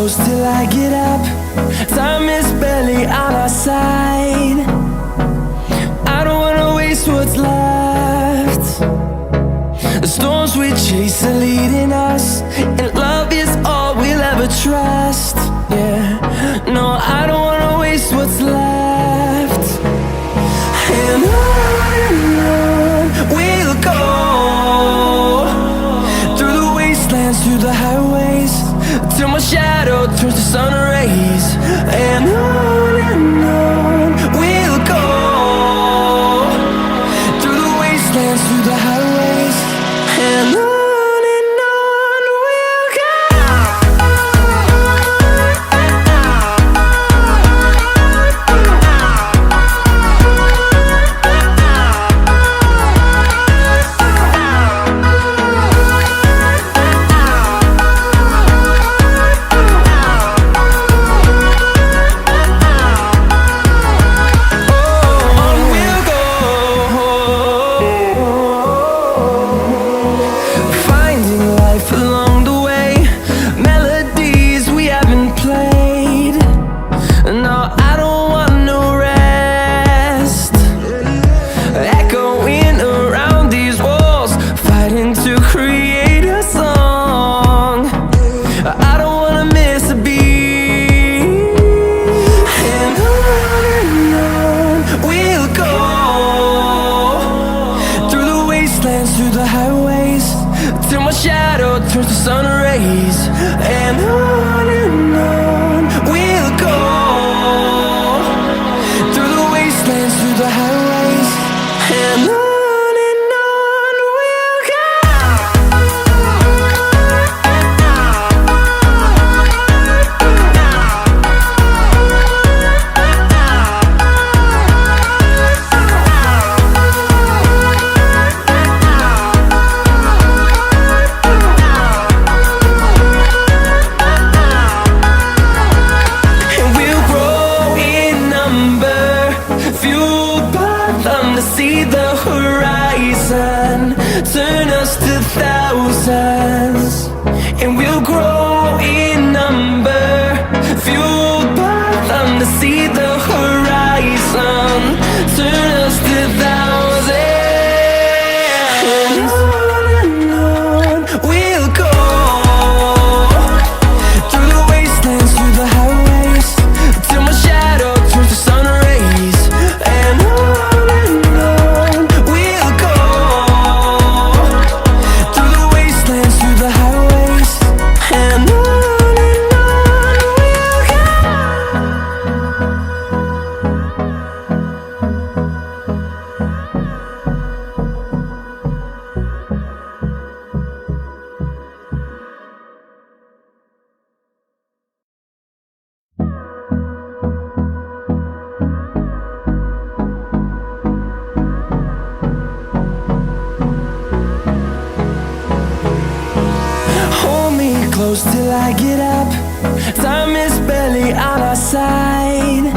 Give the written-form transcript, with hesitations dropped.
close till I get up. Time is barely on our side. I don't wanna waste what's left. The storms we chase are leading us, and love is all we'll ever trust. Yeah, no, I don't wanna waste what's left. And on we'll go, through the wastelands, through the highways, till my shadow turns to sun rays. And on we'll go, through the wastelands, through the highways, and on we'll go. Through the highways, till my shadow turns to sun rays. And on we'll go, through the wastelands, through the highways, and on we'll go. See the horizon turn us to thousands, and we'll grow in number, fueled by them to see the horizon turn us to thousands. And on we'll go, through the wastelands, through the highways, till my shadow turns to sun rays. And close till I get up. Time is barely on our side.